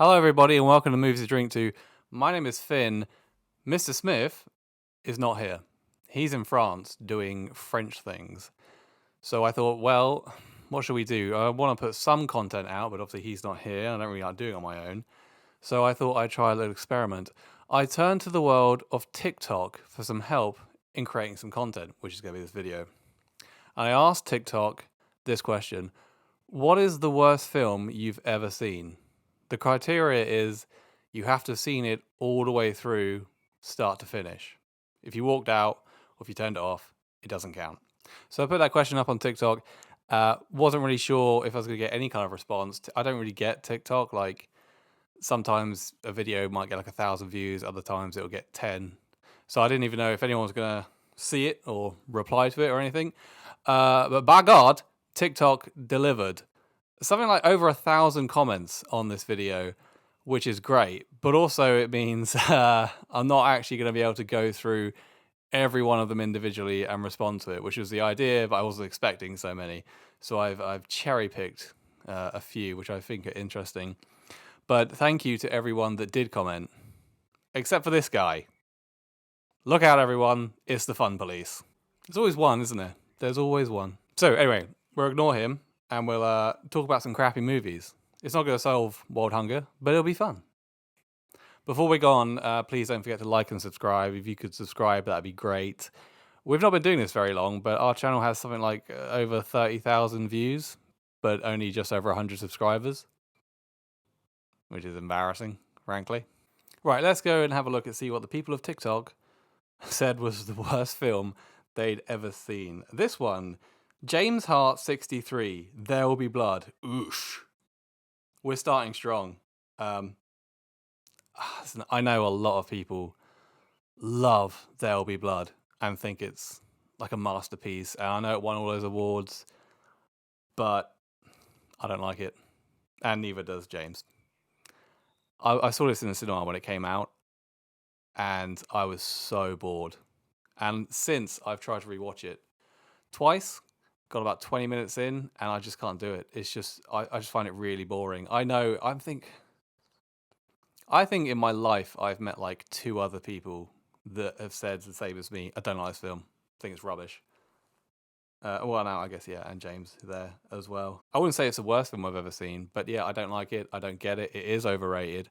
Hello, everybody, and welcome to Movies to Drink To. My name is Finn. Mr. Smith is not here. He's in France doing French things. So I thought, well, what should we do? I want to put some content out, but obviously he's not here. I don't really like doing it on my own. So I thought I'd try a little experiment. I turned to the world of TikTok for some help in creating some content, which is going to be this video. And I asked TikTok this question: what is the worst film you've ever seen? The criteria is you have to have seen it all the way through, start to finish. If you walked out or if you turned it off, it doesn't count. So I put that question up on TikTok. Wasn't really sure if I was going to get any kind of response. I don't really get TikTok. Like, sometimes a video might get like 1,000 views, other times it'll get 10. So I didn't even know if anyone was going to see it or reply to it or anything. But by God, TikTok delivered. Something like over 1,000 comments on this video, which is great. But also it means I'm not actually going to be able to go through every one of them individually and respond to it, which was the idea, but I wasn't expecting so many. So I've cherry-picked a few, which I think are interesting. But thank you to everyone that did comment, except for this guy. Look out, everyone. It's the fun police. There's always one, isn't there? There's always one. So anyway, we'll ignore him and we'll talk about some crappy movies. It's not going to solve world hunger, but it'll be fun. Before we go on, please don't forget to like and subscribe. If you could subscribe, that'd be great. We've not been doing this very long, but our channel has something like over 30,000 views, but only just over 100 subscribers, which is embarrassing, frankly. Right, let's go and have a look and see what the people of TikTok said was the worst film they'd ever seen. This one, James Hart 63, There Will Be Blood. Oosh. We're starting strong. I know a lot of people love There Will Be Blood and think it's like a masterpiece. And I know it won all those awards, but I don't like it. And neither does James. I saw this in the cinema when it came out, and I was so bored. And since I've tried to rewatch it twice, got about 20 minutes in, and I just can't do it. It's just, I just find it really boring. I think in my life I've met like 2 other people that have said the same as me. I don't like this film. I think it's rubbish. Well, now I guess, yeah, and James there as well. I wouldn't say it's the worst film I've ever seen, but yeah, I don't like it. I don't get it. It is overrated.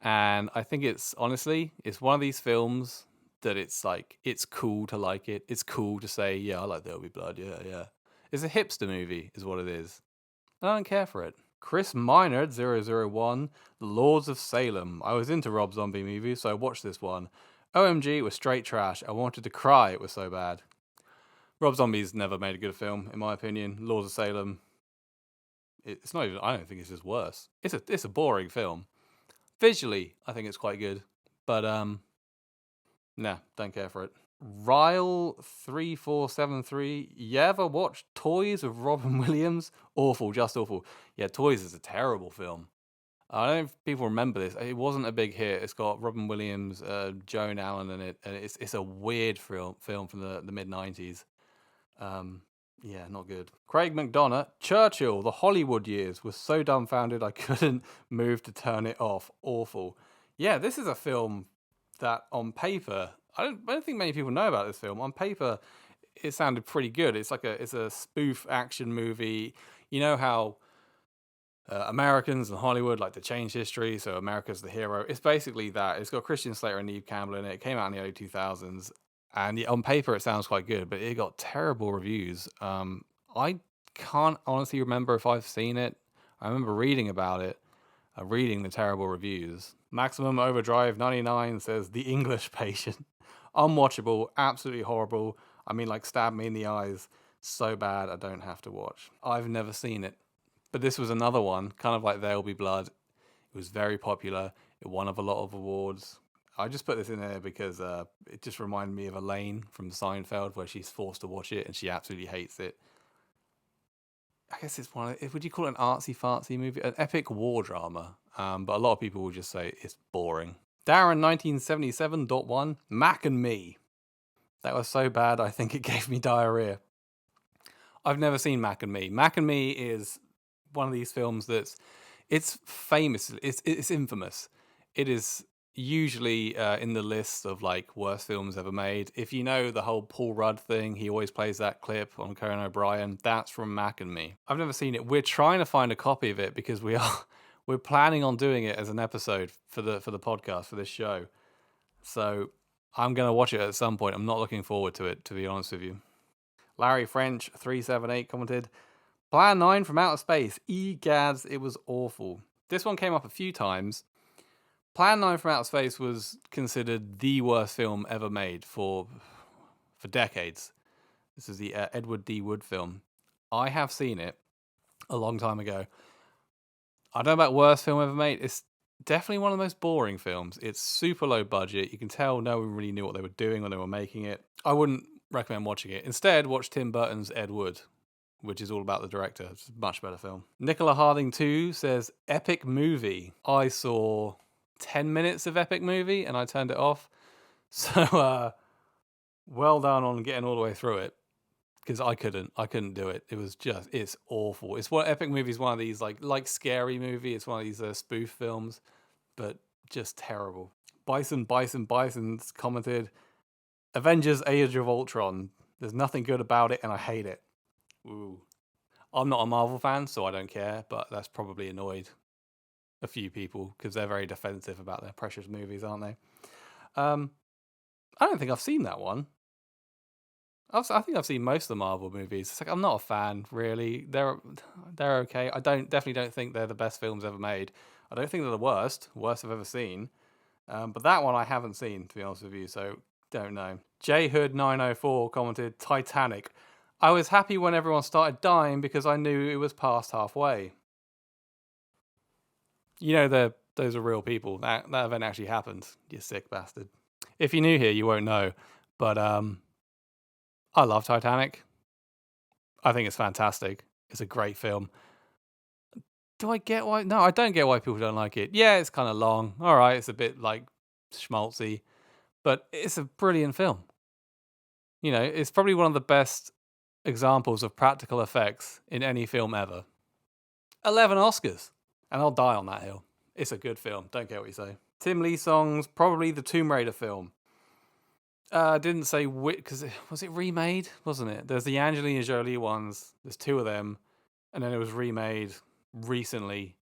And I think it's one of these films that it's like, it's cool to like it. It's cool to say, yeah, I like There'll Be Blood. Yeah, yeah. It's a hipster movie, is what it is. I don't care for it. Chris Minard 001, The Lords of Salem. I was into Rob Zombie movies, so I watched this one. OMG, it was straight trash. I wanted to cry, it was so bad. Rob Zombie's never made a good film, in my opinion. Lords of Salem, it's not even, I don't think it's just worse. It's a boring film. Visually, I think it's quite good, but nah, don't care for it. Ryle3473, you ever watched Toys with Robin Williams? Awful, just awful. Yeah, Toys is a terrible film. I don't know if people remember this. It wasn't a big hit. It's got Robin Williams, Joan Allen in it, and it's a weird film from the mid-90s. Yeah, not good. Craig McDonough, Churchill, The Hollywood Years, was so dumbfounded I couldn't move to turn it off. Awful. Yeah, this is a film that on paper, I don't think many people know about this film. On paper, it sounded pretty good. It's a spoof action movie. You know how Americans and Hollywood like to change history, so America's the hero. It's basically that. It's got Christian Slater and Neve Campbell in it. It came out in the early 2000s, and on paper it sounds quite good, but it got terrible reviews. I can't honestly remember if I've seen it. I remember reading about it, reading the terrible reviews. Maximum Overdrive 99 says The English Patient. Unwatchable, absolutely horrible. I mean, like, stab me in the eyes. So bad I don't have to watch. I've never seen it. But this was another one, kind of like There'll Be Blood. It was very popular. It won a lot of awards. I just put this in there because it just reminded me of Elaine from Seinfeld, where she's forced to watch it and she absolutely hates it. I guess it's would you call it an artsy-fartsy movie? An epic war drama. But a lot of people will just say it's boring. Darren 1977.1, Mac and Me. That was so bad I think it gave me diarrhea. I've never seen Mac and Me. Mac and Me is one of these films It's famous. It's infamous. It is usually in the list of like worst films ever made. If you know the whole Paul Rudd thing, he always plays that clip on Conan O'Brien. That's from Mac and Me. I've never seen it. We're trying to find a copy of it because we're planning on doing it as an episode for the podcast for this show. So I'm gonna watch it at some point. I'm not looking forward to it, to be honest with you. Larry French 378 commented, Plan 9 from Outer Space. Egads, it was awful. This one came up a few times. Plan 9 from Outer Space was considered the worst film ever made for decades. This is the Edward D. Wood film. I have seen it a long time ago. I don't know about worst film ever made. It's definitely one of the most boring films. It's super low budget. You can tell no one really knew what they were doing when they were making it. I wouldn't recommend watching it. Instead, watch Tim Burton's Ed Wood, which is all about the director. It's a much better film. Nicola Harding 2 says, epic movie. I saw 10 minutes of epic movie and I turned it off. So, well done on getting all the way through it. Because I couldn't do it. It was just, it's awful. It's what epic movie is one of these like scary movie. It's one of these spoof films, but just terrible. Bison's commented, Avengers Age of Ultron. There's nothing good about it and I hate it. Ooh. I'm not a Marvel fan, so I don't care, but that's probably annoyed a few people because they're very defensive about their precious movies, aren't they? I don't think I've seen that one. I think I've seen most of the Marvel movies. It's like I'm not a fan, really. They're okay. I definitely don't think they're the best films ever made. I don't think they're the worst I've ever seen. But that one I haven't seen, to be honest with you, so don't know. JHood904 commented, Titanic. I was happy when everyone started dying because I knew it was past halfway. You know, those are real people. That event actually happened, you sick bastard. If you're new here, you won't know. But I love Titanic. I think it's fantastic. It's a great film. Do I get why? No, I don't get why people don't like it. Yeah, it's kind of long. All right, it's a bit like schmaltzy. But it's a brilliant film. You know, it's probably one of the best examples of practical effects in any film ever. 11 Oscars. And I'll die on that hill. It's a good film. Don't care what you say. Tim Lee Song's probably the Tomb Raider film. Didn't say which, because was it remade? Wasn't it? There's the Angelina Jolie ones. There's two of them. And then it was remade recently.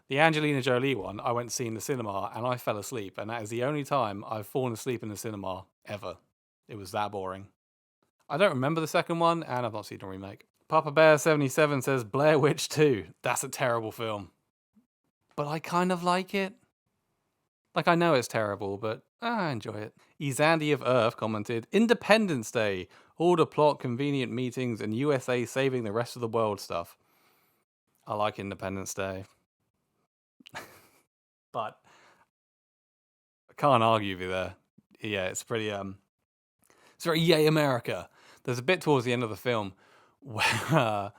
The Angelina Jolie one, I went to see in the cinema and I fell asleep. And that is the only time I've fallen asleep in the cinema ever. It was that boring. I don't remember the second one, and I've not seen a remake. Papa Bear 77 says Blair Witch 2. That's a terrible film. But I kind of like it. Like, I know it's terrible, but I enjoy it. Izandy of Earth commented, Independence Day. All the plot, convenient meetings, and USA saving the rest of the world stuff. I like Independence Day. But I can't argue with you there. Yeah, it's pretty, it's very yay America. There's a bit towards the end of the film where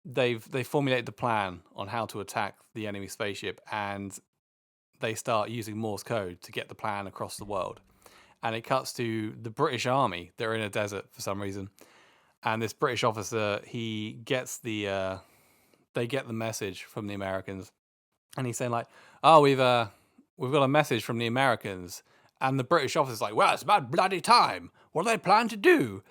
they formulated the plan on how to attack the enemy spaceship, and they start using Morse code to get the plan across the world. And it cuts to the British Army. They're in a desert for some reason, and this British officer, he gets the they get the message from the Americans, and he's saying like, "Oh, we've got a message from the Americans." And the British officer's like, "Well, it's about bloody time. What do they plan to do?"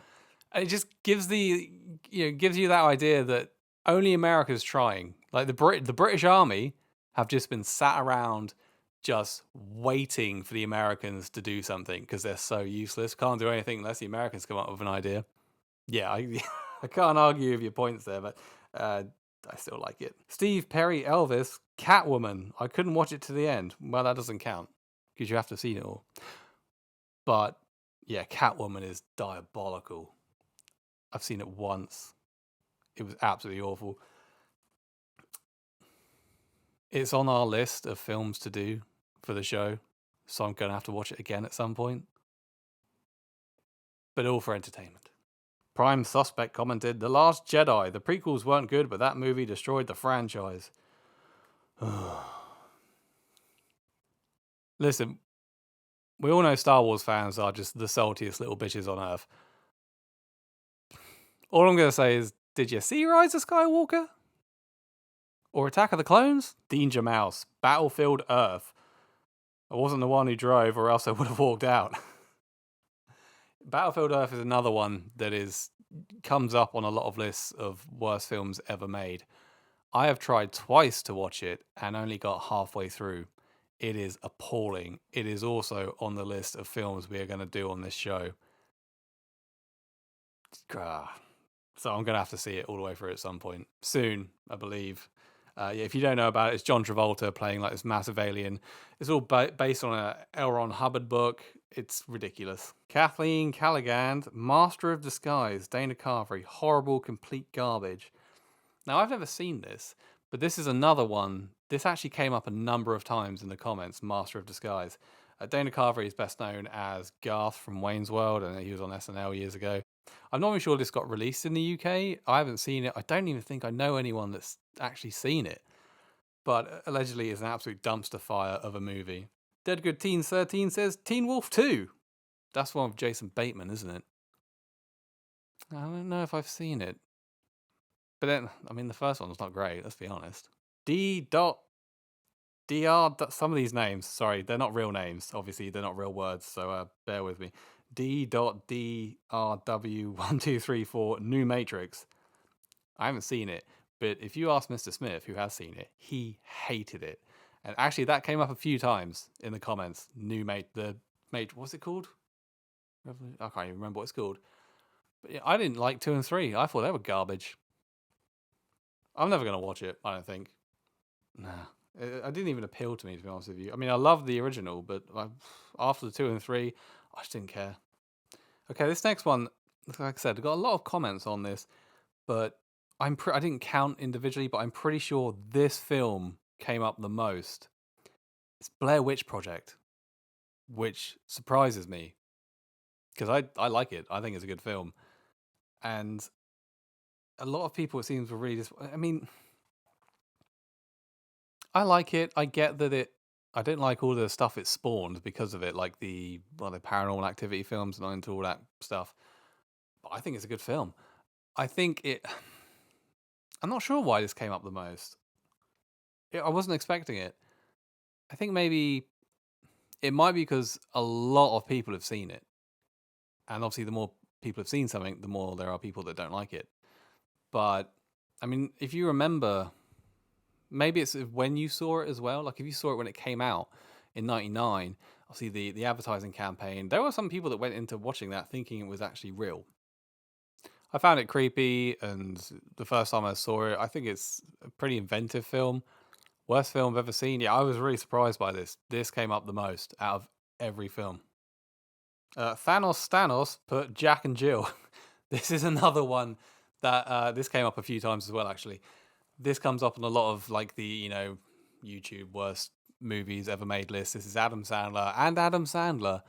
And it just gives gives you that idea that only America's trying. Like the British Army have just been sat around just waiting for the Americans to do something because they're so useless. Can't do anything unless the Americans come up with an idea. Yeah, I can't argue with your points there, but I still like it. Steve Perry Elvis, Catwoman. I couldn't watch it to the end. Well, that doesn't count because you have to have seen it all. But yeah, Catwoman is diabolical. I've seen it once. It was absolutely awful. It's on our list of films to do for the show, so I'm going to have to watch it again at some point. But all for entertainment. Prime Suspect commented, The Last Jedi. The prequels weren't good, but that movie destroyed the franchise. Listen, we all know Star Wars fans are just the saltiest little bitches on earth. All I'm going to say is, did you see Rise of Skywalker? Or Attack of the Clones? Danger Mouse. Battlefield Earth. I wasn't the one who drove, or else I would have walked out. Battlefield Earth is another one that comes up on a lot of lists of worst films ever made. I have tried twice to watch it and only got halfway through. It is appalling. It is also on the list of films we are going to do on this show. So I'm going to have to see it all the way through at some point. Soon, I believe. If you don't know about it, it's John Travolta playing like this massive alien. It's all based on a L. Ron Hubbard book. It's ridiculous. Kathleen Callaghan, Master of Disguise, Dana Carvey, horrible, complete garbage. Now, I've never seen this, but this is another one. This actually came up a number of times in the comments, Master of Disguise. Dana Carvey is best known as Garth from Wayne's World, and he was on SNL years ago. I'm not even sure this got released in the UK. I haven't seen it. I don't even think I know anyone that's actually seen it. But allegedly it's an absolute dumpster fire of a movie. Dead Good Teens 13 says Teen Wolf 2. That's one with Jason Bateman, isn't it? I don't know if I've seen it. But then, I mean, the first one was not great, let's be honest. D.Dr. Some of these names, sorry, they're not real names. Obviously, they're not real words, so bear with me. D.DRW1234 New Matrix. I haven't seen it, but if you ask Mr. Smith, who has seen it, he hated it. And actually, that came up a few times in the comments. What's it called? I can't even remember what it's called. But yeah, I didn't like 2 and 3. I thought they were garbage. I'm never going to watch it, I don't think. Nah. It didn't even appeal to me, to be honest with you. I mean, I love the original, but after the 2 and 3, I just didn't care. Okay, this next one, like I said, I got a lot of comments on this, but I didn't count individually, but I'm pretty sure this film came up the most. It's Blair Witch Project, which surprises me because I like it. I think it's a good film, and a lot of people, it seems, were really I mean, I like it. I get that I didn't like all the stuff it spawned because of it, like the Paranormal Activity films and into all that stuff. But I think it's a good film. I think I'm not sure why this came up the most. I wasn't expecting it. I think maybe it might be because a lot of people have seen it. And obviously, the more people have seen something, the more there are people that don't like it. But, I mean, if you remember, maybe it's when you saw it as well. Like, if you saw it when it came out in 99, obviously the advertising campaign, there were some people that went into watching that thinking it was actually real. I found it creepy, and the first time I saw it, I think it's a pretty inventive film. Worst film I've ever seen. Yeah, I was really surprised by this. This came up the most out of every film. Thanos put Jack and Jill. This is another one that this came up a few times as well, actually. This comes up on a lot of like the, YouTube worst movies ever made list. This is Adam Sandler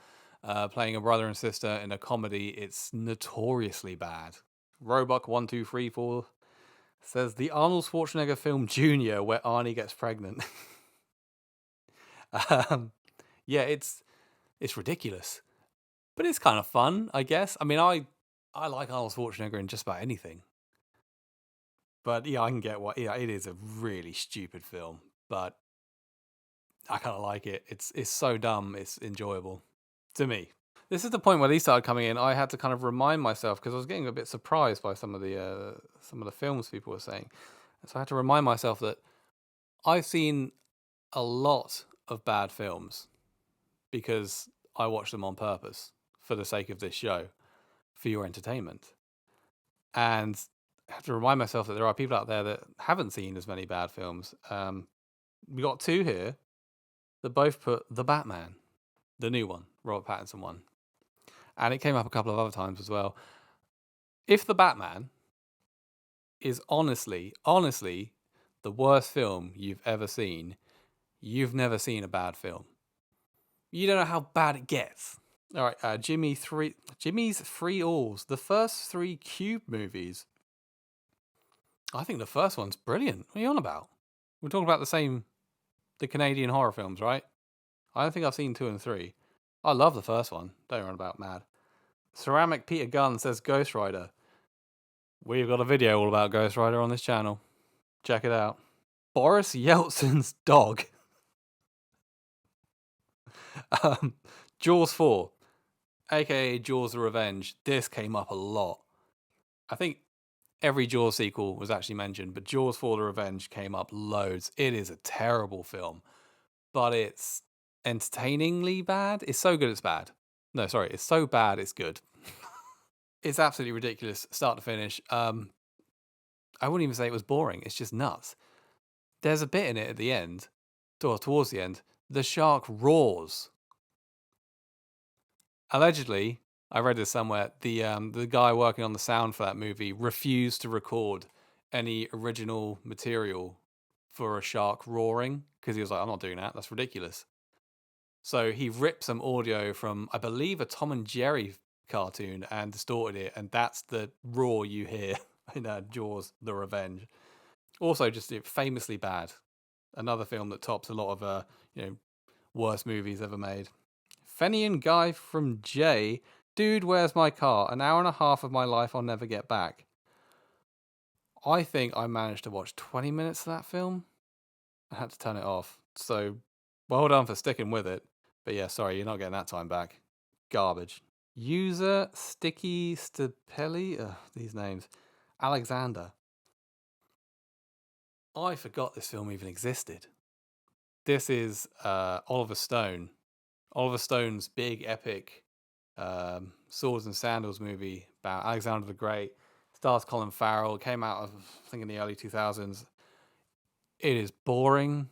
playing a brother and sister in a comedy. It's notoriously bad. Roebuck1234 says the Arnold Schwarzenegger film Junior, where Arnie gets pregnant. Yeah, it's ridiculous, but it's kind of fun, I guess. I mean, I like Arnold Schwarzenegger in just about anything. But yeah, I can get what. Yeah, it is a really stupid film, but I kind of like it. It's so dumb. It's enjoyable to me. This is the point where these started coming in. I had to kind of remind myself because I was getting a bit surprised by some of the films people were saying, so I had to remind myself that I've seen a lot of bad films because I watch them on purpose for the sake of this show, for your entertainment, and I have to remind myself that there are people out there that haven't seen as many bad films. We got 2 here that both put The Batman, the new one, Robert Pattinson one. And it came up a couple of other times as well. If The Batman is honestly the worst film you've ever seen, you've never seen a bad film. You don't know how bad it gets. All right, Jimmy's 3 Alls, the first 3 Cube movies. I think the first one's brilliant. What are you on about? We're talking about the Canadian horror films, right? I don't think I've seen 2 and 3. I love the first one. Don't run about mad. Ceramic Peter Gunn says Ghost Rider. We've got a video all about Ghost Rider on this channel. Check it out. Boris Yeltsin's dog. Jaws 4, aka Jaws the Revenge. This came up a lot. I think every Jaws sequel was actually mentioned, but Jaws 4 the Revenge came up loads. It is a terrible film, but it's entertainingly bad. It's so good it's bad. No, sorry, it's so bad it's good. It's absolutely ridiculous, start to finish. I wouldn't even say it was boring. It's just nuts. There's a bit in it at the end, or towards the end, the shark roars. Allegedly, I read this somewhere. The guy working on the sound for that movie refused to record any original material for a shark roaring because he was like, "I'm not doing that. That's ridiculous." So he ripped some audio from, I believe, a Tom and Jerry cartoon and distorted it, and that's the roar you hear in Jaws: The Revenge. Also, just famously bad. Another film that tops a lot of worst movies ever made. Fenian Guy from Jay. Dude, where's my car? An hour and a half of my life I'll never get back. I think I managed to watch 20 minutes of that film. I had to turn it off. So, well done for sticking with it. But yeah, sorry, you're not getting that time back. Garbage. User Sticky Stapelli. These names. Alexander. I forgot this film even existed. This is Oliver Stone. Oliver Stone's big epic Swords and Sandals movie about Alexander the Great. Stars Colin Farrell. It came out, I think, in the early 2000s. It is boring.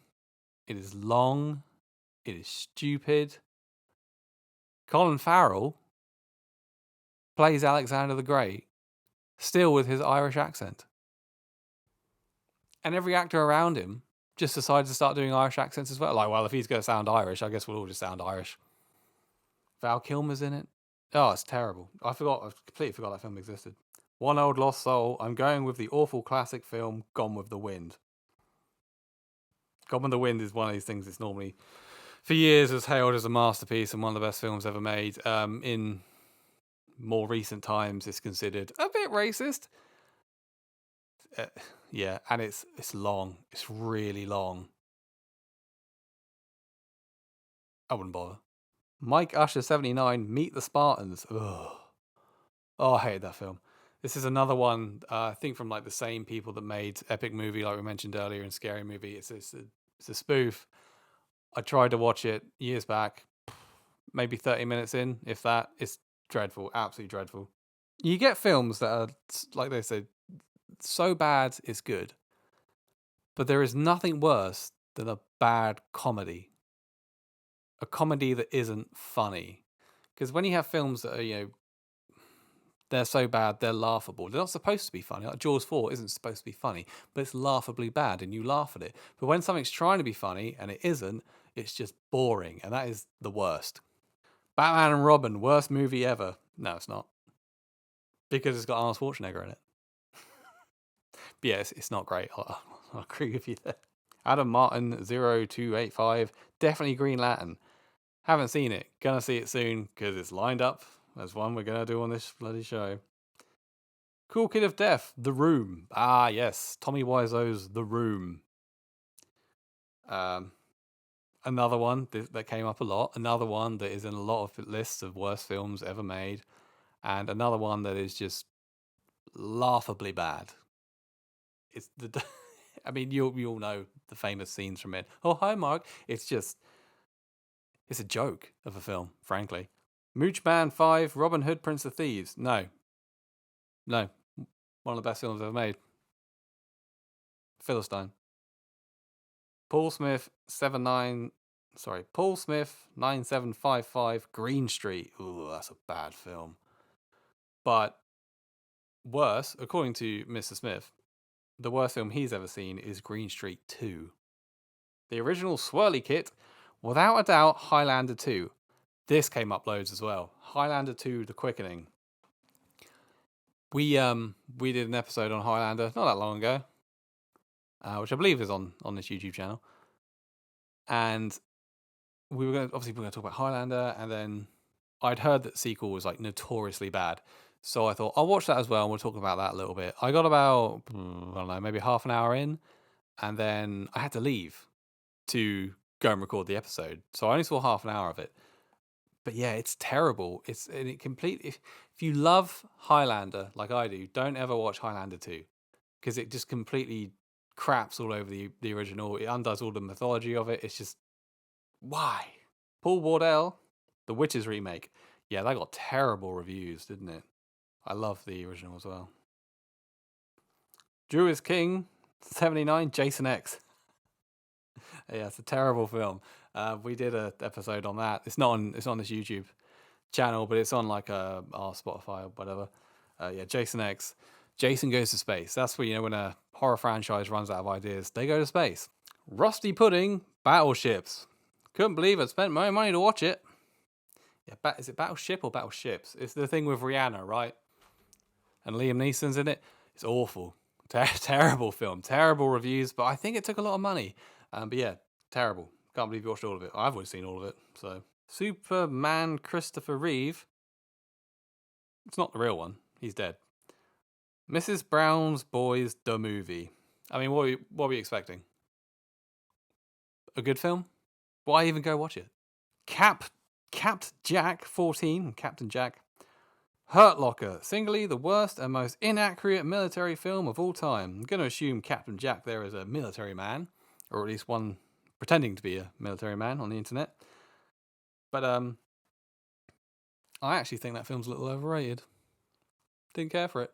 It is long. It is stupid. Colin Farrell plays Alexander the Great, still with his Irish accent. And every actor around him just decided to start doing Irish accents as well. Like, well, if he's going to sound Irish, I guess we'll all just sound Irish. Val Kilmer's in it. Oh, it's terrible. I completely forgot that film existed. One Old Lost Soul. I'm going with the awful classic film Gone with the Wind. Gone with the Wind is one of these things that's normally, for years, was hailed as a masterpiece and one of the best films ever made. In more recent times, it's considered a bit racist. Yeah, and it's long. It's really long. I wouldn't bother. Mike Usher 79, Meet the Spartans. Ugh. Oh, I hated that film. This is another one, I think, from like the same people that made Epic Movie, like we mentioned earlier, and Scary Movie. It's a spoof. I tried to watch it years back, maybe 30 minutes in, if that. It's dreadful, absolutely dreadful. You get films that are, like they said, so bad it's good. But there is nothing worse than a bad comedy. A comedy that isn't funny. Because when you have films that are, they're so bad, they're laughable. They're not supposed to be funny. Like Jaws 4 isn't supposed to be funny, but it's laughably bad and you laugh at it. But when something's trying to be funny and it isn't, it's just boring. And that is the worst. Batman and Robin, worst movie ever. No, it's not. Because it's got Arnold Schwarzenegger in it. But yeah, it's not great. I'll agree with you there. Adam Martin 0285, definitely Green Lantern. Haven't seen it. Gonna see it soon because it's lined up as one we're gonna do on this bloody show. Cool Kid of Death, The Room. Ah, yes, Tommy Wiseau's The Room. Another one that came up a lot. Another one that is in a lot of lists of worst films ever made, and another one that is just laughably bad. It's the. I mean, you all know the famous scenes from it. Oh, hi, Mark. It's a joke of a film, frankly. Mooch Man 5, Robin Hood, Prince of Thieves. No. One of the best films ever made. Philistine. Paul Smith 9755, Green Street. Ooh, that's a bad film. But worse, according to Mr. Smith, the worst film he's ever seen is Green Street 2. The original Swirly Kit, without a doubt, Highlander 2. This came up loads as well. Highlander 2, The Quickening. We did an episode on Highlander not that long ago, which I believe is on this YouTube channel. And we're going to talk about Highlander, and then I'd heard that sequel was like notoriously bad. So I thought I'll watch that as well, and we'll talk about that a little bit. I got about, I don't know, maybe half an hour in, and then I had to leave to go and record the episode. So I only saw half an hour of it. But yeah, it's terrible. If you love Highlander like I do, don't ever watch Highlander 2 because it just completely craps all over the original. It undoes all the mythology of it. It's just why? Paul Wardell, The Witches remake. Yeah, that got terrible reviews, didn't it? I love the original as well. Drew is King, 79, Jason X. Yeah, it's a terrible film. We did an episode on that. It's on this YouTube channel, but it's on like our Spotify or whatever. Yeah, Jason X. Jason Goes to Space. That's where, when a horror franchise runs out of ideas, they go to space. Rusty Pudding, Battleships. Couldn't believe I spent my money to watch it. Yeah, is it Battleship or Battleships? It's the thing with Rihanna, right? And Liam Neeson's in it. It's awful. Terrible film. Terrible reviews, but I think it took a lot of money. But yeah, terrible. Can't believe you watched all of it. I've always seen all of it. So Superman Christopher Reeve. It's not the real one. He's dead. Mrs. Brown's Boys, the movie. I mean, what were you expecting? A good film? Why even go watch it? Capt Jack 14, Captain Jack. Hurt Locker, singly the worst and most inaccurate military film of all time. I'm going to assume Captain Jack there is a military man, or at least one pretending to be a military man on the internet. But I actually think that film's a little overrated. Didn't care for it.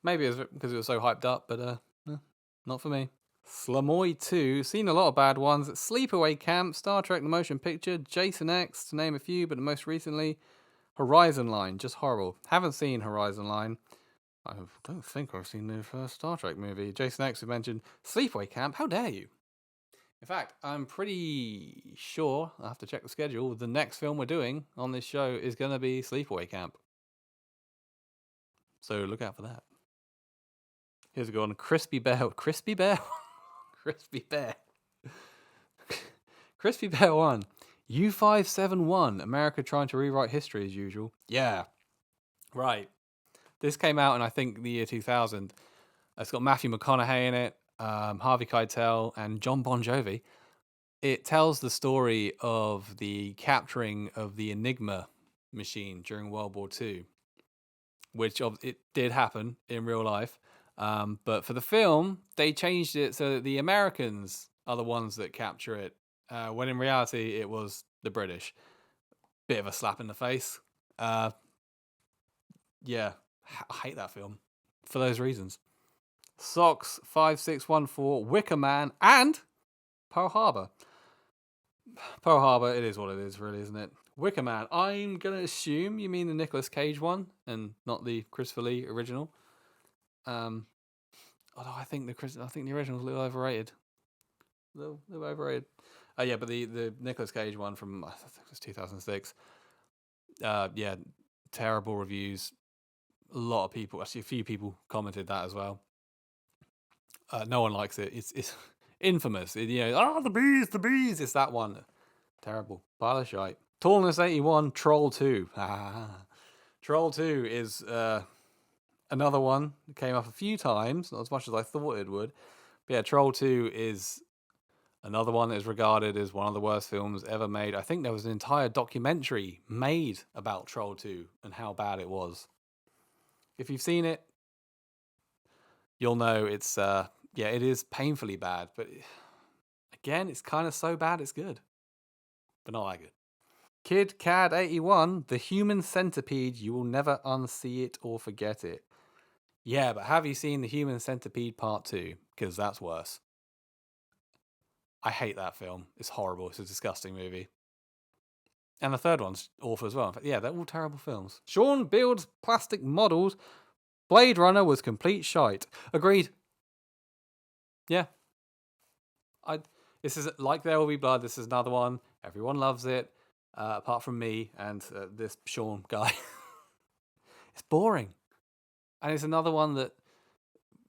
Maybe it was because it was so hyped up, but not for me. Slamoy 2, seen a lot of bad ones. Sleepaway Camp, Star Trek The Motion Picture, Jason X, to name a few, but most recently, Horizon Line, just horrible. Haven't seen Horizon Line. I don't think I've seen the first Star Trek movie. Jason X, who mentioned Sleepaway Camp, how dare you? In fact, I'm pretty sure, I have to check the schedule, the next film we're doing on this show is going to be Sleepaway Camp. So look out for that. Here's a good one. Crispy Bear. Crispy Bear? Crispy Bear. Crispy Bear 1. U571. America trying to rewrite history as usual. Yeah. Right. This came out in, I think, the year 2000. It's got Matthew McConaughey in it, Harvey Keitel, and John Bon Jovi. It tells the story of the capturing of the Enigma machine during World War II, which it did happen in real life. But for the film, they changed it so that the Americans are the ones that capture it, when in reality it was the British. Bit of a slap in the face. Yeah, I hate that film for those reasons. Socks 5614, Wicker Man, and Pearl Harbor. Pearl Harbor, it is what it is, really, isn't it? Wicker Man, I'm gonna assume you mean the Nicolas Cage one and not the Christopher Lee original. Although I think the original's a little overrated. A little overrated. Yeah, but the Nicolas Cage one from, I think it was 2006. Yeah, terrible reviews. A lot of people, actually a few people commented that as well. No one likes it. It's infamous. The bees. It's that one. Terrible. Pile of shite. Tallness 81, Troll 2. Troll 2 is another one that came up a few times, not as much as I thought it would. But yeah, Troll 2 is another one that is regarded as one of the worst films ever made. I think there was an entire documentary made about Troll 2 and how bad it was. If you've seen it, you'll know it's it is painfully bad, but again, it's kind of so bad it's good. But not that good. Kid Cad 81, The Human Centipede, you will never unsee it or forget it. Yeah, but have you seen The Human Centipede Part 2? Because that's worse. I hate that film. It's horrible. It's a disgusting movie. And the third one's awful as well. In fact, yeah, they're all terrible films. Sean builds plastic models. Blade Runner was complete shite. Agreed. Yeah. This is like There Will Be Blood. This is another one. Everyone loves it, apart from me and this Sean guy. It's boring. And it's another one that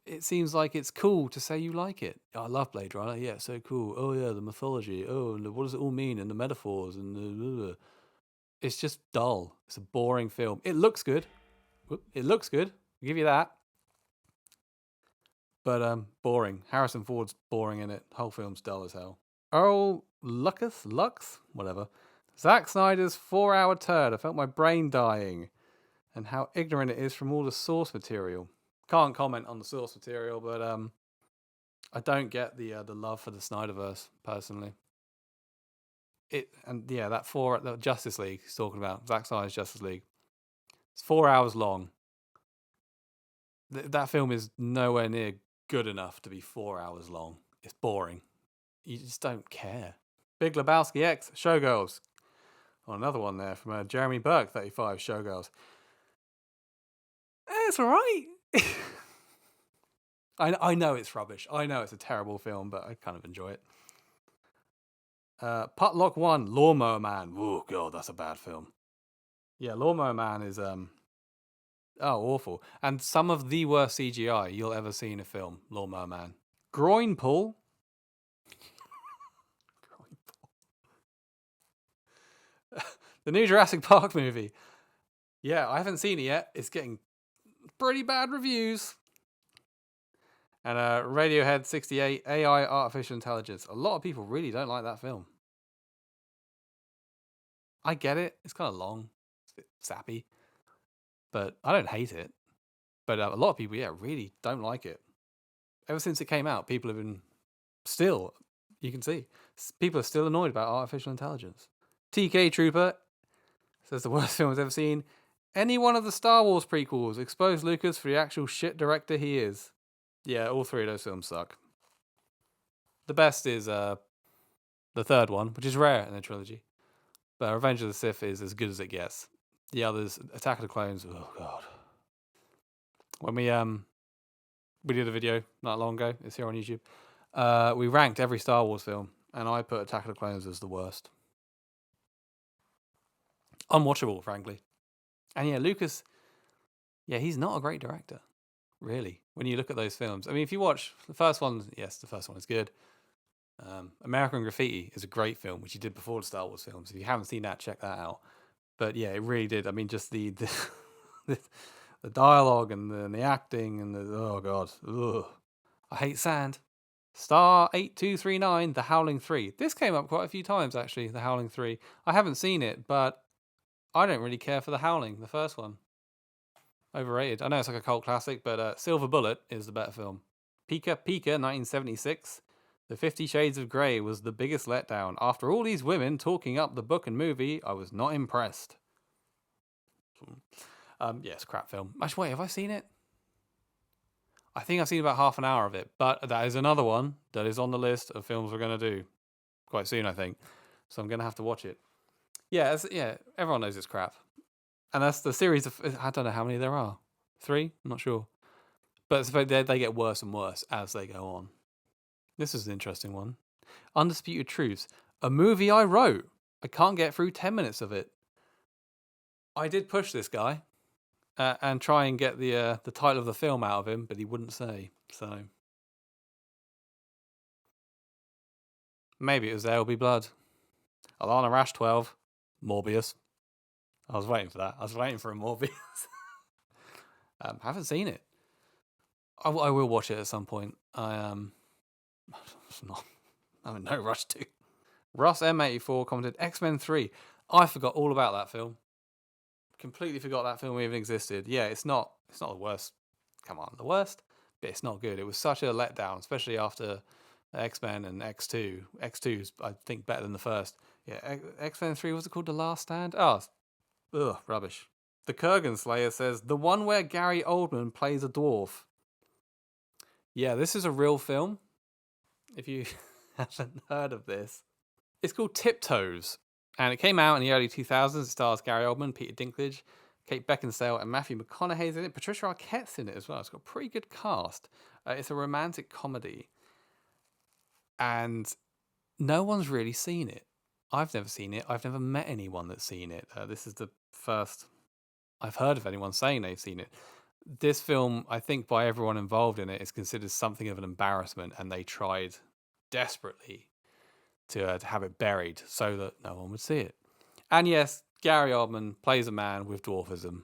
it seems like it's cool to say you like it. Oh, I love Blade Runner. Yeah, it's so cool. Oh, yeah, the mythology. Oh, and what does it all mean? And the metaphors. And it's just dull. It's a boring film. It looks good. It looks good. I'll give you that. But boring. Harrison Ford's boring in it. Whole film's dull as hell. Earl Lux, whatever. Zack Snyder's 4-hour turd. I felt my brain dying, and how ignorant it is from all the source material. Can't comment on the source material, but I don't get the love for the Snyderverse personally. That Justice League he's talking about, Zack Snyder's Justice League. It's 4 hours long. That film is nowhere near good enough to be 4 hours long. It's boring. You just don't care. Big Lebowski X, Showgirls. Oh, another one there from Jeremy Burke, 35, Showgirls. It's alright. I know it's rubbish. I know it's a terrible film, but I kind of enjoy it. Putlock 1, Lawnmower Man. Oh, God, that's a bad film. Yeah, Lawnmower Man is awful. And some of the worst CGI you'll ever see in a film, Lawnmower Man. Groin Pull. Groin Pull. The new Jurassic Park movie. Yeah, I haven't seen it yet. It's getting pretty bad reviews. And Radiohead 68, AI Artificial Intelligence. A lot of people really don't like that film. I get it. It's kind of long. It's a bit sappy. But I don't hate it. But a lot of people, really don't like it. Ever since it came out, people have been still, you can see, people are still annoyed about artificial intelligence. TK Trooper says the worst film I've ever seen. Any one of the Star Wars prequels expose Lucas for the actual shit director he is. Yeah, all three of those films suck. The best is the third one, which is rare in the trilogy. But Revenge of the Sith is as good as it gets. The others, Attack of the Clones, oh god. When we did a video not long ago, it's here on YouTube, we ranked every Star Wars film, and I put Attack of the Clones as the worst. Unwatchable, frankly. And Lucas, he's not a great director, really, when you look at those films. I mean, if you watch the first one, yes, the first one is good. American Graffiti is a great film, which he did before the Star Wars films. If you haven't seen that, check that out. But it really did. I mean, just the dialogue and the acting and oh god, ugh. I hate sand. Star 8239, The Howling 3. This came up quite a few times actually. The Howling 3. I haven't seen it, but I don't really care for The Howling, the first one. Overrated. I know it's like a cult classic, but Silver Bullet is the better film. Pika, 1976. The 50 Shades of Grey was the biggest letdown. After all these women talking up the book and movie, I was not impressed. It's a crap film. Actually, wait, have I seen it? I think I've seen about half an hour of it, but that is another one that is on the list of films we're going to do quite soon, I think. So I'm going to have to watch it. Everyone knows it's crap. And that's the series of, I don't know how many there are. 3? I'm not sure. But they get worse and worse as they go on. This is an interesting one. Undisputed Truths. A movie I wrote. I can't get through 10 minutes of it. I did push this guy and try and get the title of the film out of him, but he wouldn't say. So maybe it was There Will Be Blood. Alana Rash 12. Morbius. I was waiting for that. I was waiting for a Morbius. Haven't seen it. I will watch it at some point. I'm in no rush to. Russ M84 commented, X-Men 3. I forgot all about that film. Completely forgot that film even existed. Yeah, it's not the worst. Come on, the worst? But it's not good. It was such a letdown, especially after X-Men and X2. X2 is, I think, better than the first. Yeah, X-Men 3, was it called The Last Stand? Oh, rubbish. The Kurgan Slayer says, the one where Gary Oldman plays a dwarf. Yeah, this is a real film. If you haven't heard of this. It's called Tiptoes. And it came out in the early 2000s. It stars Gary Oldman, Peter Dinklage, Kate Beckinsale, and Matthew McConaughey's in it. Patricia Arquette's in it as well. It's got a pretty good cast. It's a romantic comedy. And no one's really seen it. I've never seen it. I've never met anyone that's seen it. This is the first I've heard of anyone saying they've seen it. This film, I think by everyone involved in it, is considered something of an embarrassment, and they tried desperately to have it buried so that no one would see it. And yes, Gary Oldman plays a man with dwarfism.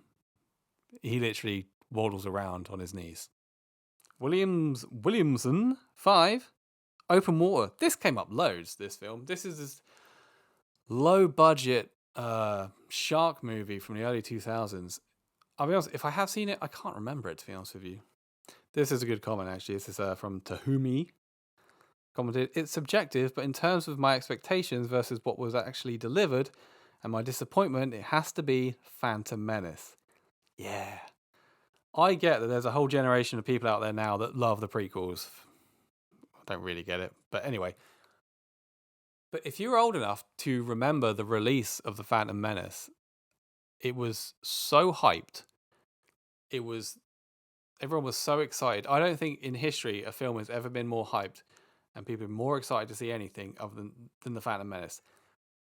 He literally waddles around on his knees. Williamson 5. Open Water. This came up loads, this film. This is this low budget shark movie from the early 2000s. I'll be honest, if I have seen it, I can't remember it, to be honest with you. This is a good comment, actually. This is from Tahumi. Commented, it's subjective, but in terms of my expectations versus what was actually delivered and my disappointment, it has to be Phantom Menace. Yeah. I get that there's a whole generation of people out there now that love the prequels. I don't really get it, but anyway. But if you're old enough to remember the release of the Phantom Menace, it was so hyped. Everyone was so excited. I don't think in history a film has ever been more hyped and people are more excited to see anything other than the Phantom Menace.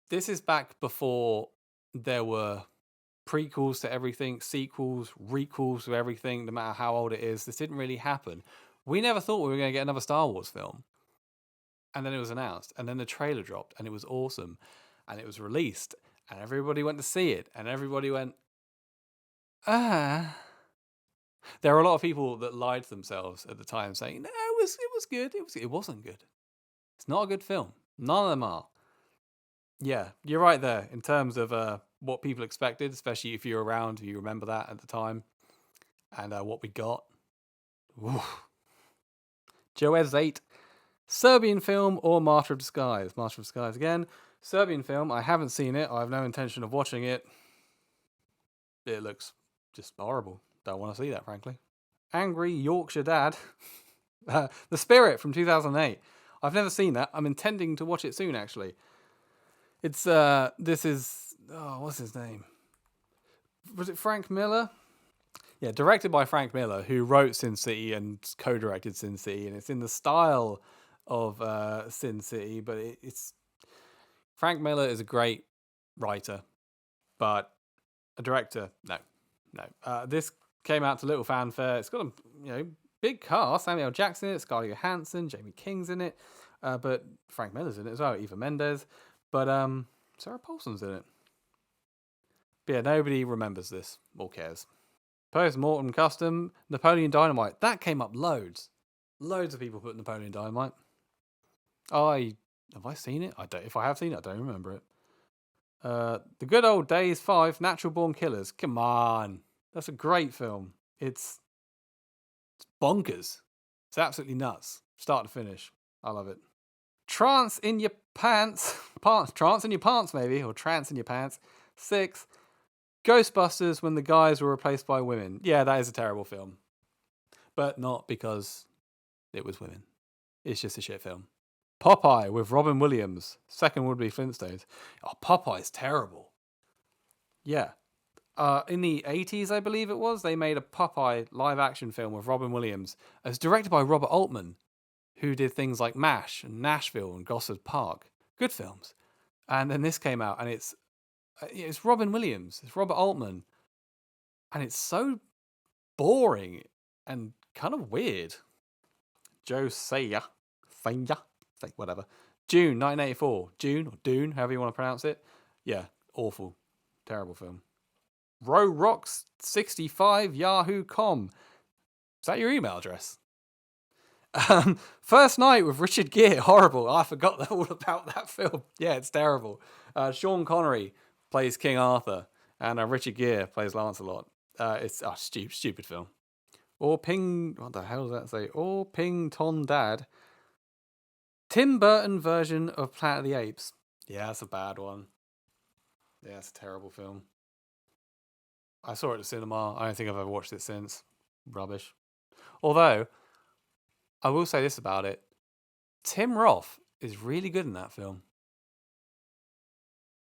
This is back before there were prequels to everything, sequels, requels to everything, no matter how old it is. This didn't really happen. We never thought we were going to get another Star Wars film. And then it was announced, and then the trailer dropped, and it was awesome. And it was released, and everybody went to see it, and everybody went, ah. There were a lot of people that lied to themselves at the time saying, no, it was good. It wasn't good. It's not a good film. None of them are. Yeah, you're right there in terms of what people expected, especially if you're around, you remember that at the time, and what we got. Joez 8, Serbian film or Master of Disguise? Master of Disguise again. Serbian film, I haven't seen it. I have no intention of watching it. It looks just horrible. Don't want to see that, frankly. Angry Yorkshire Dad. The Spirit from 2008. I've never seen that. I'm intending to watch it soon, actually. It's, what's his name? Was it Frank Miller? Yeah, directed by Frank Miller, who wrote Sin City and co-directed Sin City, and it's in the style of Sin City, but it's... Frank Miller is a great writer, but a director, no. This came out to little fanfare. It's got a big cast. Samuel L. Jackson in it, Scarlett Johansson, Jamie King's in it, but Frank Miller's in it as well, Eva Mendes, but Sarah Paulson's in it. But yeah, nobody remembers this or cares. Post-mortem custom, Napoleon Dynamite. That came up loads. Loads of people put Napoleon Dynamite. Have I seen it? If I have seen it, I don't remember it. The Good Old Days 5, Natural Born Killers. Come on. That's a great film. It's bonkers. It's absolutely nuts. Start to finish. I love it. Trance in Your Pants. Trance in Your Pants, maybe. Or Trance in Your Pants. 6. Ghostbusters When the Guys Were Replaced by Women. Yeah, that is a terrible film. But not because it was women. It's just a shit film. Popeye with Robin Williams. Second would be Flintstones. Oh, Popeye's terrible. Yeah. In the 80s, I believe it was, they made a Popeye live-action film with Robin Williams. It was directed by Robert Altman, who did things like MASH and Nashville and Gosford Park. Good films. And then this came out, and it's Robin Williams. It's Robert Altman. And it's so boring and kind of weird. Joe Saya. Whatever. June 1984. June or Dune, however you want to pronounce it. Yeah, awful. Terrible film. Rocks65 yahoo.com. Is that your email address? First Night with Richard Gere. Horrible. I forgot all about that film. Yeah, it's terrible. Sean Connery plays King Arthur, and Richard Gere plays Lancelot. It's a stupid film. What the hell does that say? Or Ping Ton Dad. Tim Burton version of Planet of the Apes. Yeah, that's a bad one. Yeah, it's a terrible film. I saw it at the cinema. I don't think I've ever watched it since. Rubbish. Although, I will say this about it. Tim Roth is really good in that film.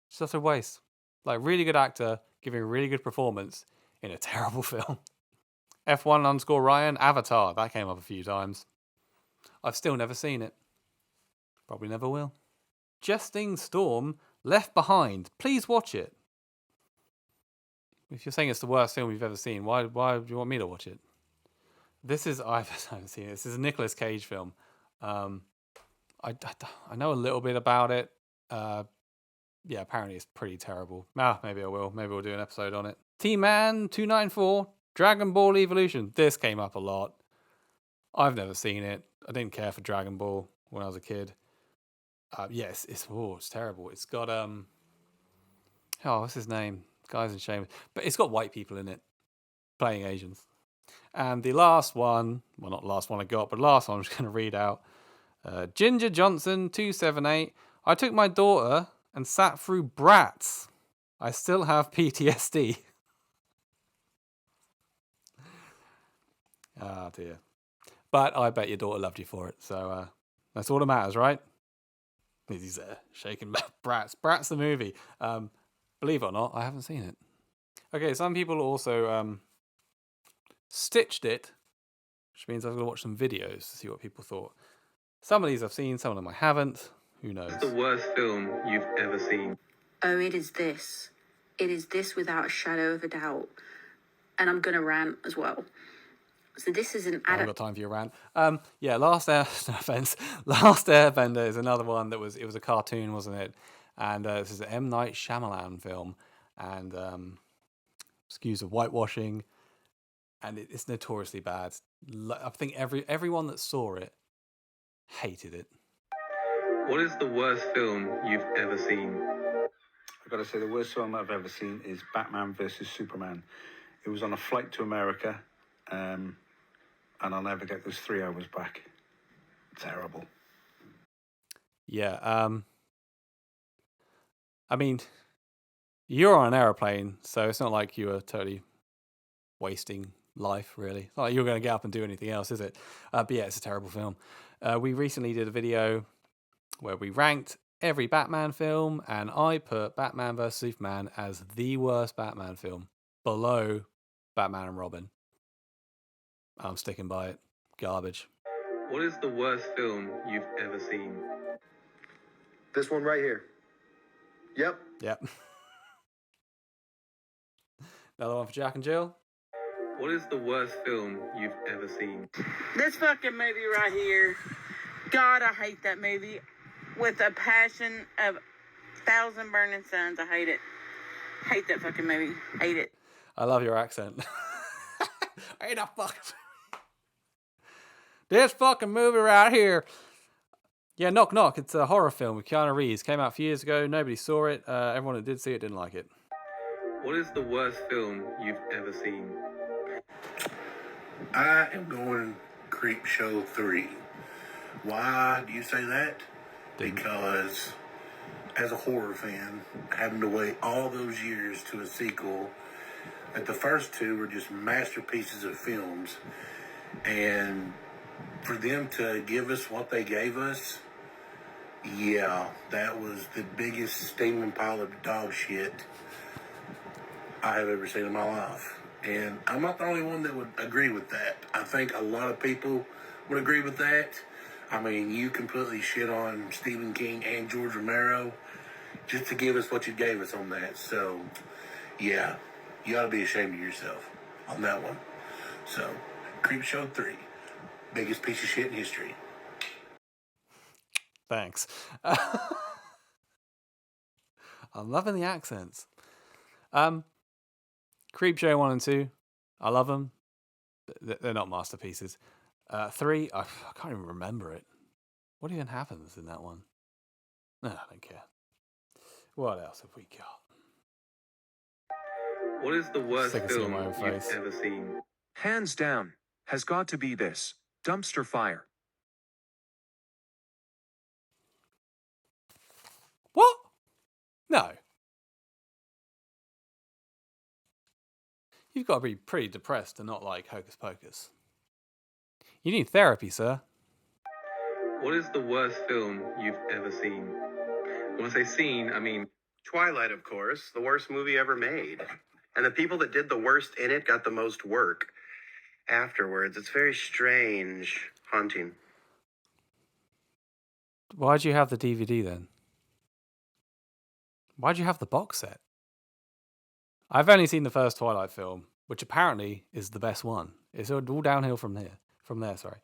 It's just a waste. Like, really good actor giving a really good performance in a terrible film. F1_Ryan, Avatar. That came up a few times. I've still never seen it. Probably never will. Jesting Storm, Left Behind. Please watch it. If you're saying it's the worst film you've ever seen, why do you want me to watch it? I haven't seen it. This is a Nicolas Cage film. I know a little bit about it. Yeah, apparently it's pretty terrible. Maybe I will. Maybe we'll do an episode on it. T-Man 294, Dragon Ball Evolution. This came up a lot. I've never seen it. I didn't care for Dragon Ball when I was a kid. Yes, it's terrible. It's got what's his name? Guys in Shame, but it's got white people in it playing Asians. And the last one, well, not the last one I got, but the last one I'm just going to read out. Ginger Johnson 278. I took my daughter and sat through Bratz. I still have PTSD. Ah, dear. But I bet your daughter loved you for it, so that's all that matters, right? He's shaking Bratz. Bratz the movie. Believe it or not, I haven't seen it. Okay, some people also stitched it, which means I've got to watch some videos to see what people thought. Some of these I've seen, some of them I haven't. Who knows? What's the worst film you've ever seen? Oh, it is this. It is this without a shadow of a doubt. And I'm going to rant as well. So this is an I haven't got time for your rant. Yeah, Last Airbender is another one it was a cartoon, wasn't it? And this is an M. Night Shyamalan film, and excuse of whitewashing, and it's notoriously bad. I think everyone that saw it hated it. What is the worst film you've ever seen? I've got to say the worst film I've ever seen is Batman vs Superman. It was on a flight to America, and I'll never get those 3 hours back. Terrible. Yeah. I mean, you're on an aeroplane, so it's not like you were totally wasting life, really. It's not like you're going to get up and do anything else, is it? But yeah, it's a terrible film. We recently did a video where we ranked every Batman film, and I put Batman vs Superman as the worst Batman film, below Batman and Robin. I'm sticking by it. Garbage. What is the worst film you've ever seen? This one right here. Yep. Yep. Another one for Jack and Jill. What is the worst film you've ever seen? This fucking movie right here. God, I hate that movie. With a passion of 1,000 burning suns. I hate it. Hate that fucking movie. Hate it. I love your accent. Ain't a fucking this fucking movie right here. Yeah, Knock Knock. It's a horror film with Keanu Reeves. Came out a few years ago. Nobody saw it. Everyone that did see it didn't like it. What is the worst film you've ever seen? I am going Creepshow 3. Why do you say that? Because as a horror fan, having to wait all those years to a sequel, that the first two were just masterpieces of films, and for them to give us what they gave us, yeah, that was the biggest steaming pile of dog shit I have ever seen in my life. And I'm not the only one that would agree with that. I think a lot of people would agree with that. I mean, you completely shit on Stephen King and George Romero just to give us what you gave us on that. So, yeah, you ought to be ashamed of yourself on that one. So, Creepshow 3, biggest piece of shit in history. Thanks. I'm loving the accents. Creepshow 1 and 2, I love them. They're not masterpieces. 3, I can't even remember it. What even happens in that one? No, I don't care. What else have we got? What is the worst Sick of seeing film my own you've face. ever seen? Hands down, has got to be this Dumpster Fire. What? No. You've got to be pretty depressed to not like Hocus Pocus. You need therapy, sir. What is the worst film you've ever seen? When I say seen, I mean Twilight, of course, the worst movie ever made. And the people that did the worst in it got the most work afterwards. It's very strange, haunting. Why'd you have the DVD then? Why'd you have the box set? I've only seen the first Twilight film, which apparently is the best one. It's all downhill from there. Sorry.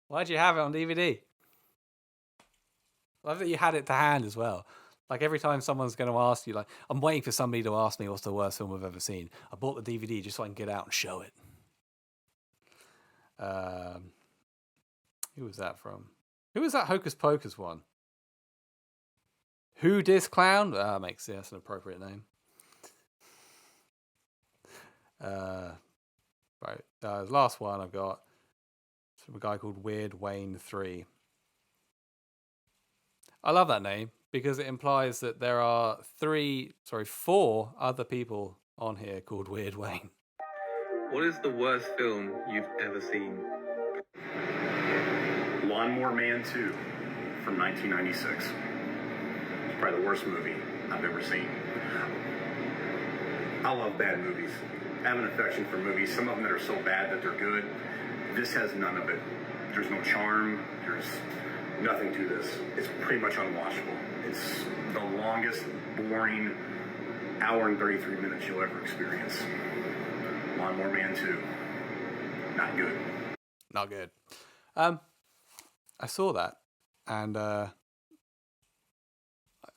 Why'd you have it on DVD? I love that you had it to hand as well. Like every time someone's going to ask you, like, I'm waiting for somebody to ask me what's the worst film I've ever seen. I bought the DVD just so I can get out and show it. Who was that from? Who was that Hocus Pocus one? Who Dis Clown? That's an appropriate name. Right. The last one I've got is from a guy called Weird Wayne 3. I love that name because it implies that there are 4 other people on here called Weird Wayne. What is the worst film you've ever seen? Lawnmower Man 2 from 1996. It's probably the worst movie I've ever seen. I love bad movies. I have an affection for movies, some of them that are so bad that they're good. This has none of it. There's no charm. There's nothing to this. It's pretty much unwatchable. It's the longest, boring hour and 33 minutes you'll ever experience. Lawnmower Man 2. Not good. Not good. I saw that, and I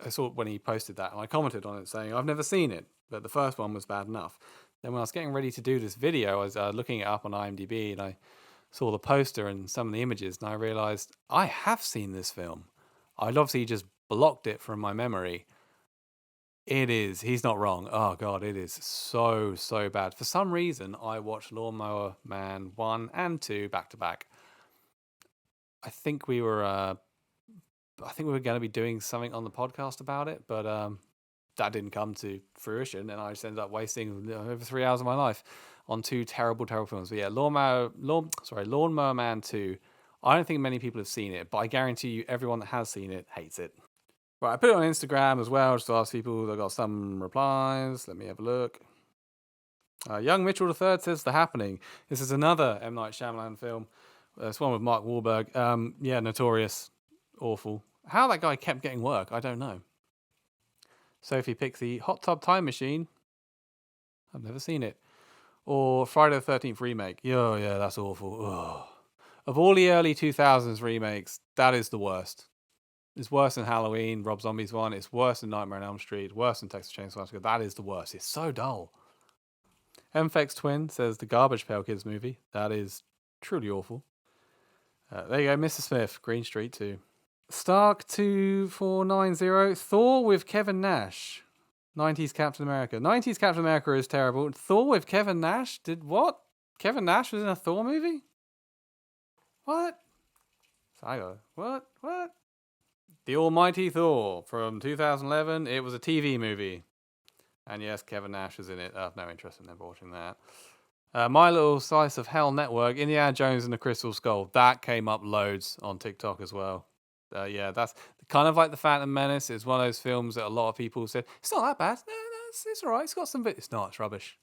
saw when he posted that, and I commented on it saying, I've never seen it, but the first one was bad enough. Then when I was getting ready to do this video, I was looking it up on IMDb, and I saw the poster and some of the images, and I realized I have seen this film. I'd obviously just blocked it from my memory. He's not wrong. Oh God, it is so bad. For some reason, I watched Lawnmower Man 1 and 2 back to back. I think we were going to be doing something on the podcast about it, but that didn't come to fruition, and I just ended up wasting over 3 hours of my life on 2 terrible films. But yeah, Lawnmower Man 2. I don't think many people have seen it, but I guarantee you everyone that has seen it hates it. Right, I put it on Instagram as well, just to ask people. I got some replies. Let me have a look. Young Mitchell III says The Happening. This is another M. Night Shyamalan film. It's one with Mark Wahlberg. Notorious. Awful. How that guy kept getting work, I don't know. Sophie Pixie, Hot Tub Time Machine. I've never seen it. Or Friday the 13th remake. Oh, yeah, that's awful. Ugh. Of all the early 2000s remakes, that is the worst. It's worse than Halloween, Rob Zombie's one. It's worse than Nightmare on Elm Street. Worse than Texas Chainsaw Massacre. That is the worst. It's so dull. MFX Twin says the Garbage Pail Kids movie. That is truly awful. There you go, Mr. Smith, Green Street 2. Stark2490, Thor with Kevin Nash. 90s Captain America. 90s Captain America is terrible. Thor with Kevin Nash? Did what? Kevin Nash was in a Thor movie? What? What? The Almighty Thor from 2011. It was a TV movie. And yes, Kevin Nash was in it. I have no interest in never watching that. My Little Slice of Hell Network, Indiana Jones and the Crystal Skull. That came up loads on TikTok as well. Yeah, that's kind of like The Phantom Menace. It's one of those films that a lot of people said, it's not that bad. No, it's all right. It's got some bits. It's not. It's rubbish.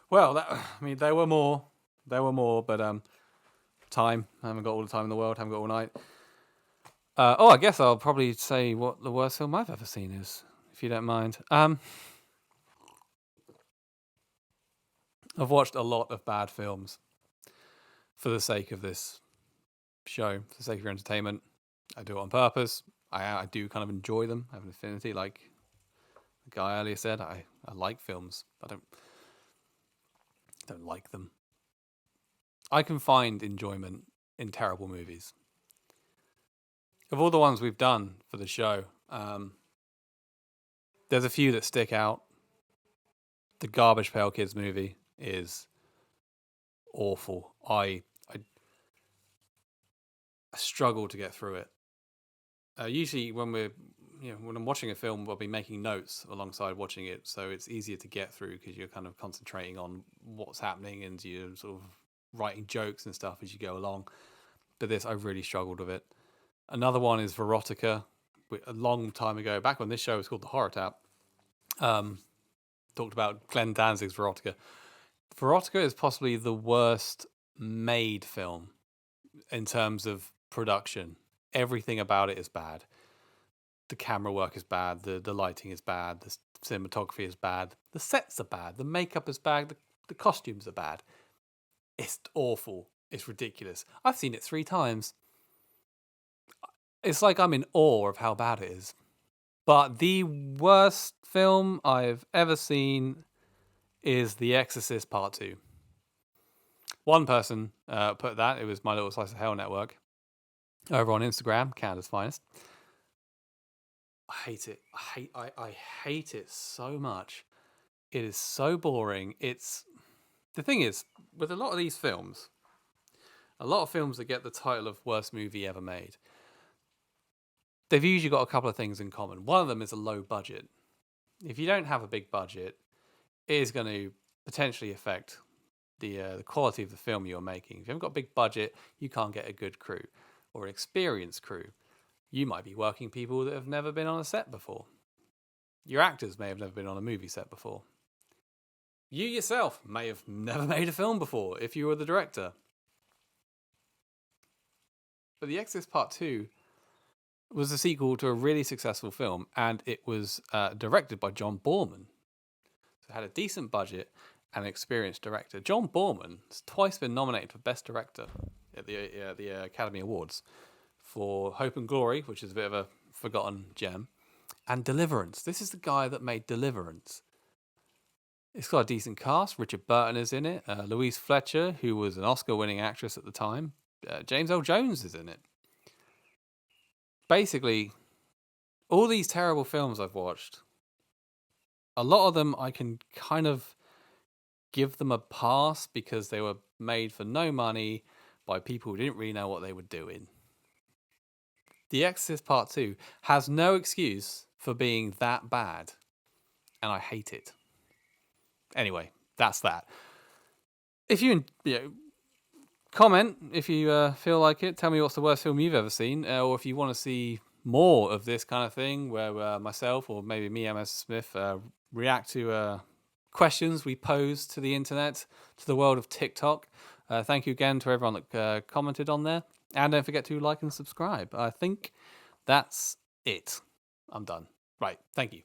Well, there were more. But time. I haven't got all the time in the world. Haven't got all night. I guess I'll probably say what the worst film I've ever seen is, if you don't mind. I've watched a lot of bad films for the sake of this show, for the sake of your entertainment. I do it on purpose. I do kind of enjoy them. I have an affinity, like the guy earlier said. I like films. I don't like them. I can find enjoyment in terrible movies. Of all the ones we've done for the show, there's a few that stick out. The Garbage Pail Kids movie is awful. I struggle to get through it. Usually when I'm watching a film, I'll be making notes alongside watching it, so it's easier to get through because you're kind of concentrating on what's happening and you're sort of writing jokes and stuff as you go along. But I really struggled with it. Another one is Verotica. A long time ago, back when this show was called The Horror Tap, talked about Glenn Danzig's Verotica. Verotica is possibly the worst made film in terms of production. Everything about it is bad. The camera work is bad. The lighting is bad. The cinematography is bad. The sets are bad. The makeup is bad. The costumes are bad. It's awful. It's ridiculous. I've seen it 3 times. It's like I'm in awe of how bad it is. But the worst film I've ever seen is The Exorcist Part 2. One person put that. It was My Little Slice of Hell Network over on Instagram, Canada's finest. I hate it. I hate it so much. It is so boring. The thing is, with a lot of these films, a lot of films that get the title of worst movie ever made, they've usually got a couple of things in common. One of them is a low budget. If you don't have a big budget, it is going to potentially affect the quality of the film you're making. If you haven't got a big budget, you can't get a good crew or an experienced crew. You might be working people that have never been on a set before. Your actors may have never been on a movie set before. You yourself may have never made a film before if you were the director. But The Exorcist Part 2 was a sequel to a really successful film, and it was directed by John Boorman. So it had a decent budget and an experienced director. John Boorman has twice been nominated for Best Director at the Academy Awards for Hope and Glory, which is a bit of a forgotten gem, and Deliverance. This is the guy that made Deliverance. It's got a decent cast. Richard Burton is in it. Louise Fletcher, who was an Oscar-winning actress at the time. James L. Jones is in it. Basically, all these terrible films I've watched, a lot of them I can kind of give them a pass because they were made for no money by people who didn't really know what they were doing. The Exorcist Part 2 has no excuse for being that bad, and I hate it. Anyway, that's that. If you comment if you feel like it. Tell me what's the worst film you've ever seen, or if you want to see more of this kind of thing, where myself or maybe me, MS Smith, react to questions we pose to the internet, to the world of TikTok. Thank you again to everyone that commented on there, and don't forget to like and subscribe. I think that's it. I'm done. Right. Thank you.